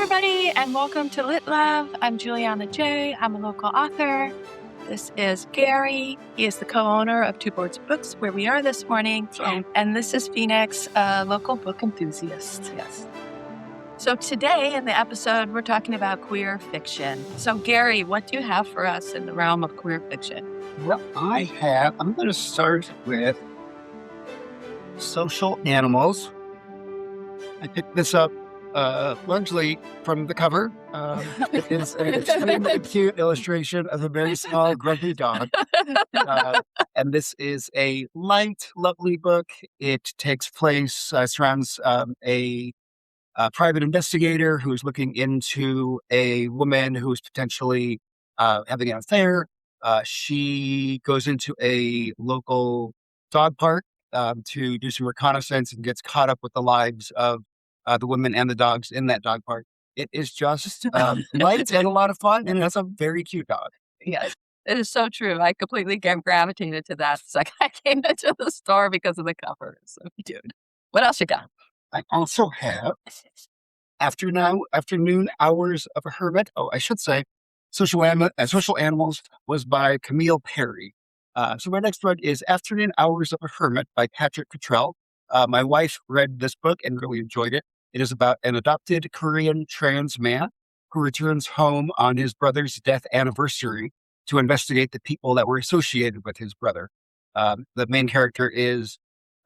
everybody, and welcome to Lit Love. I'm Juliana J. I'm a local author. This is Gary. He is the co-owner of Two Boards Books, where we are this morning. And this is Phoenix, a local book enthusiast. Yes. So today in the episode, we're talking about queer fiction. So Gary, what do you have for us in the realm of queer fiction? Well, I'm going to start with Social Animals. I picked this up largely from the cover. It is an extremely cute illustration of a very small, grumpy dog. And this is a light, lovely book. It takes place, surrounds a private investigator who is looking into a woman who is potentially having an affair. She goes into a local dog park to do some reconnaissance and gets caught up with the lives of the women and the dogs in that dog park. It is just light and a lot of fun, and it's a very cute dog. Yes, it is so true. I completely gravitated to that. It's like I came into the store because of the cover. So, dude, what else you got? I also have Afternoon Hours of a Hermit. Oh, I should say Social Animals was by Camille Perry. So my next one is Afternoon Hours of a Hermit by Patrick Cottrell. My wife read this book and really enjoyed it. It is about an adopted Korean trans man who returns home on his brother's death anniversary to investigate the people that were associated with his brother. The main character is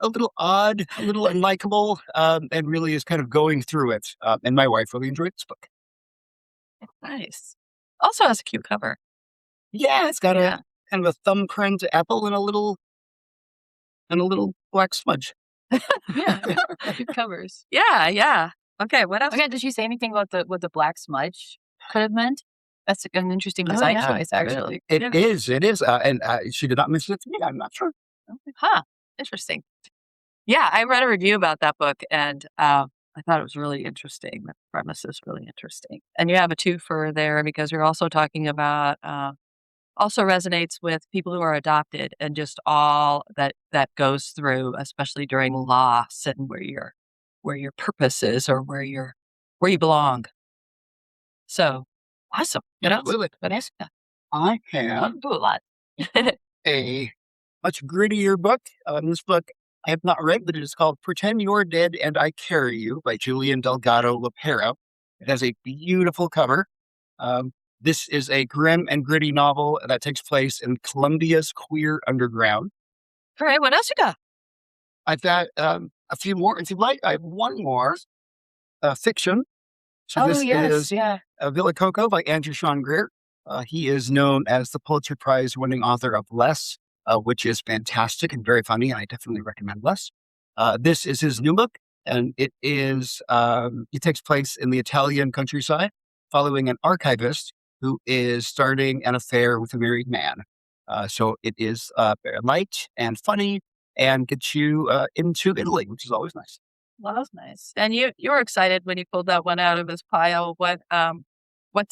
a little odd, a little unlikable, and really is kind of going through it. And my wife really enjoyed this book. Nice. Also has a cute cover. Yeah, it's got a kind of a thumbprint apple and a little black smudge. Yeah, good covers. Yeah. Okay, what else? Okay, did she say anything about what the black smudge could have meant? That's an interesting design choice, actually. It is. And she did not mention it to me. I'm not sure. Huh. Interesting. Yeah, I read a review about that book, and I thought it was really interesting. The premise is really interesting. And you have a twofer there because you're also talking about, also resonates with people who are adopted and just all that goes through, especially during loss and where your purpose is or where you belong. So awesome. What else? What else? I have Do a lot. a much grittier book. This book I have not read, but it is called Pretend You're Dead and I Carry You by Julian Delgado Lapero. It has a beautiful cover. This is a grim and gritty novel that takes place in Colombia's queer underground. All right, what else you got? I've got a few more. If you'd like, I have one more fiction. So this is Villa Coco by Andrew Sean Greer. He is known as the Pulitzer Prize winning author of Less, which is fantastic and very funny, and I definitely recommend Less. This is his new book, and it takes place in the Italian countryside, following an archivist who is starting an affair with a married man. So it is very light and funny and gets you into Italy, which is always nice. Well, that's nice. And you were excited when you pulled that one out of his pile. What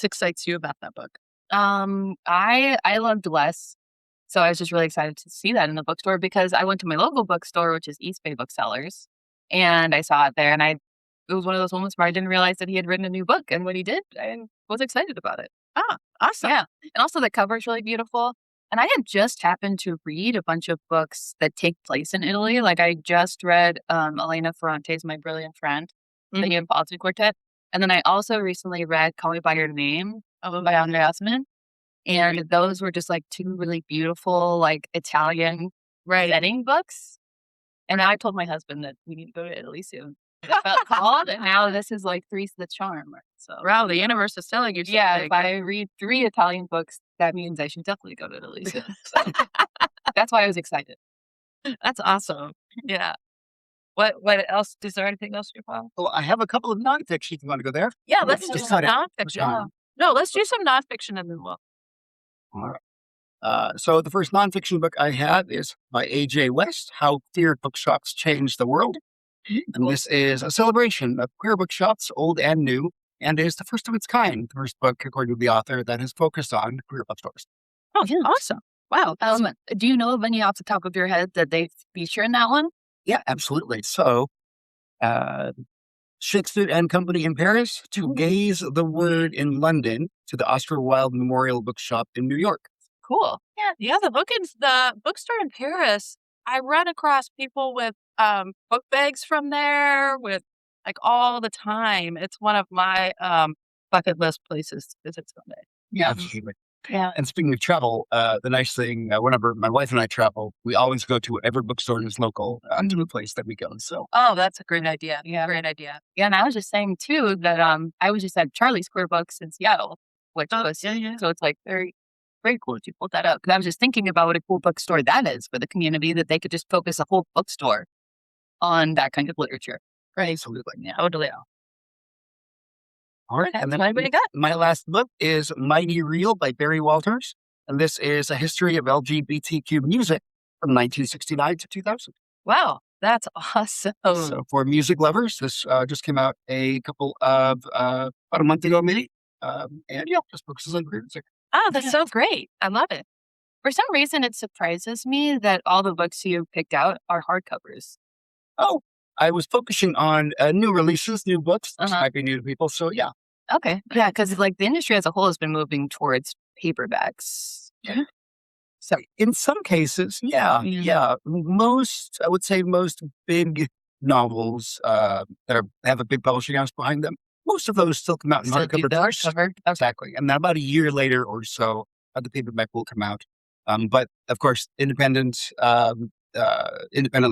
excites you about that book? I loved Less. So I was just really excited to see that in the bookstore because I went to my local bookstore, which is East Bay Booksellers, and I saw it there. And it was one of those moments where I didn't realize that he had written a new book. And when he did, I was excited about it. Ah, awesome. Yeah. And also the cover is really beautiful. And I had just happened to read a bunch of books that take place in Italy. Like I just read Elena Ferrante's My Brilliant Friend, the Neapolitan Quartet. And then I also recently read Call Me By Your Name by Andrea Osman. And those were just like two really beautiful, like Italian setting books. And I told my husband that we need to go to Italy soon. I felt called, and now this is like three's the charm. So wow, the universe is telling you. Yeah, if I read 3 Italian books, that means I should definitely go to Italy soon. That's why I was excited. That's awesome. Yeah. What else? Is there anything else you found? Well, I have a couple of nonfiction if you want to go there. Yeah, let's do some nonfiction. No, let's do some nonfiction and then we'll. All right. So the first nonfiction book I have is by A.J. West, How Queer Bookshops Changed the World. And this is a celebration of queer bookshops, old and new, and is the first of its kind. The first book, according to the author, that has focused on queer bookstores. Oh, yeah. Awesome. Wow. Do you know of any off the top of your head that they feature in that one? Yeah, absolutely. So Shakespeare and Company in Paris, To Gaze the Word in London, to the Oscar Wilde Memorial Bookshop in New York. Cool. Yeah. The bookstore in Paris. I run across people with book bags from there with like all the time. It's one of my bucket list places to visit someday. Yeah, absolutely. Yeah. And speaking of travel, the nice thing, whenever my wife and I travel, we always go to whatever bookstore is local to the place that we go. So, Oh, that's a great idea. Yeah. Great idea. Yeah, and I was just saying too that I was just at Charlie Square Books in Seattle, which was so it's like very cool that you pulled that up. Because I was just thinking about what a cool bookstore that is for the community, that they could just focus a whole bookstore on that kind of literature. Right. absolutely. Yeah. Totally. All right. That's And then what anybody got. my last book is Mighty Real by Barry Walters. And this is a history of LGBTQ music from 1969 to 2000. Wow. That's awesome. So for music lovers, this just came out about a month ago, maybe. And yeah, this book is on great music. Oh, that's so great. I love it. For some reason, it surprises me that all the books you picked out are hardcovers. Oh, I was focusing on new releases, new books. This might be new to people. So yeah. Okay. Yeah, because like the industry as a whole has been moving towards paperbacks. So in some cases, yeah. I would say most big novels have a big publishing house behind them. Most of those still come out in hardcover first. Exactly. And then about a year later or so, the paperback will come out. But of course, independently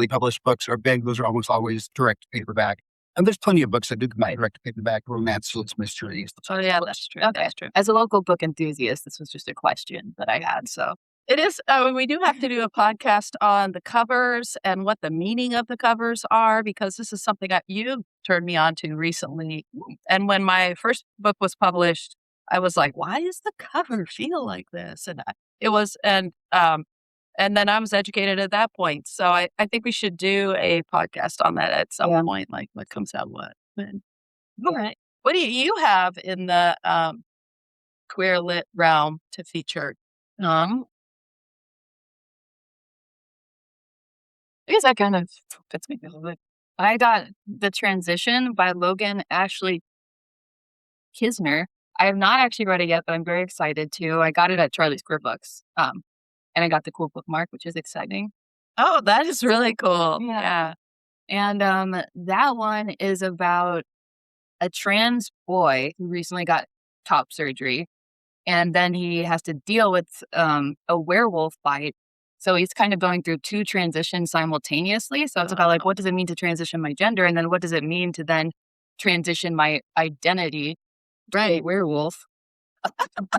published books are big. Those are almost always direct paperback. And there's plenty of books that do come out direct to paperback, romance, mysteries. Oh, yeah, that's true. Okay. That's true. As a local book enthusiast, this was just a question that I had. So It is. We do have to do a podcast on the covers and what the meaning of the covers are, because this is something that you turned me on to recently. And when my first book was published, I was like, "Why does the cover feel like this?" And then I was educated at that point. So I think we should do a podcast on that at some point, like what comes out what. All right. What do you have in the queer lit realm to feature? I guess that kind of fits me a little bit. I got The Transition by Logan Ashley Kisner. I have not actually read it yet, but I'm very excited to. I got it at Charlie Square Books. And I got the cool bookmark, which is exciting. Oh, that is really cool. Yeah. And that one is about a trans boy who recently got top surgery. And then he has to deal with a werewolf bite. So he's kind of going through two transitions simultaneously. So it's about like, what does it mean to transition my gender? And then what does it mean to then transition my identity to a werewolf?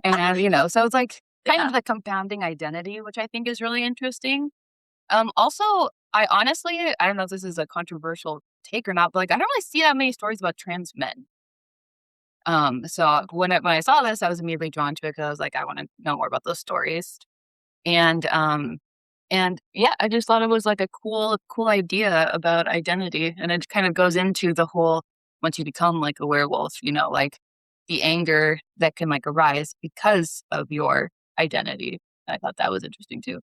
And, so it's like kind of the compounding identity, which I think is really interesting. Also, I don't know if this is a controversial take or not, but like, I don't really see that many stories about trans men. So when I saw this, I was immediately drawn to it because I was like, I want to know more about those stories. And yeah, I just thought it was like a cool idea about identity. And it kind of goes into the whole, once you become like a werewolf, like the anger that can like arise because of your identity. I thought that was interesting too,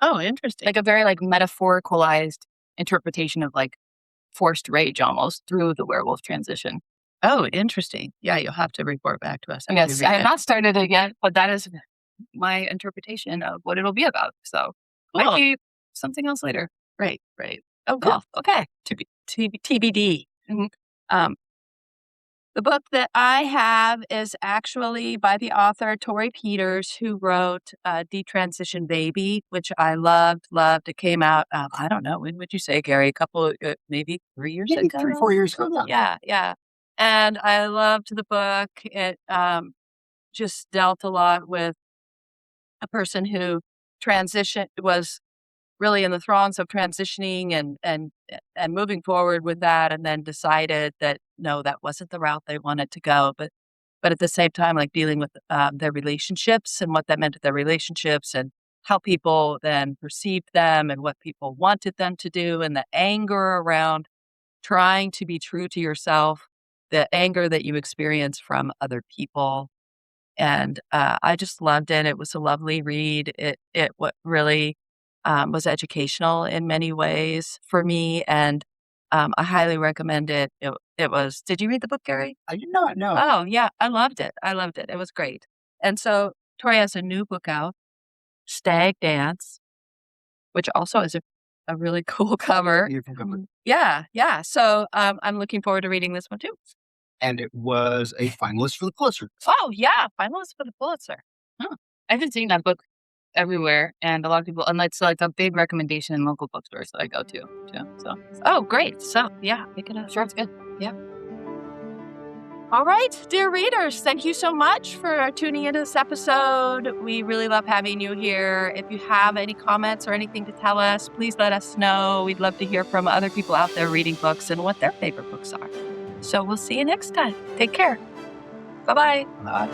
Oh, interesting. like a very like metaphoricalized interpretation of like forced rage almost through the werewolf transition. Oh, interesting. Yeah, you'll have to report back to us. Yes, I have not started it yet, but that is my interpretation of what it'll be about. So might be something else later. Right. Oh, cool. Okay. TBD. The book that I have is actually by the author Tori Peters, who wrote Detransition Baby, which I loved. It came out, I don't know, when would you say, Gary? A couple, maybe 3 years ago? 3-4 years ago. Yeah. And I loved the book. It just dealt a lot with a person who was really in the throes of transitioning and moving forward with that, and then decided that no, that wasn't the route they wanted to go. But at the same time, like dealing with their relationships and what that meant to their relationships and how people then perceived them and what people wanted them to do, and the anger around trying to be true to yourself, the anger that you experience from other people. And I just loved it. It was a lovely read. It what really was educational in many ways for me. And I highly recommend it. It was did you read the book, Gary? I did not know. Oh, yeah, I loved it. I loved it. It was great. And so Tori has a new book out, Stag Dance, which also is a really cool cover. Beautiful cover. Yeah, yeah. So, I'm looking forward to reading this one too. And it was a finalist for the Pulitzer. Oh, yeah, finalist for the Pulitzer. Huh. I've been seeing that book everywhere, and a lot of people, and it's like a big recommendation in local bookstores that I go to too. So Oh, great. So, yeah, pick it up. sure, it's good. All right, dear readers, thank you so much for tuning into this episode. We really love having you here. If you have any comments or anything to tell us, please let us know. We'd love to hear from other people out there reading books and what their favorite books are. So we'll see you next time. Take care. Bye-bye. Bye.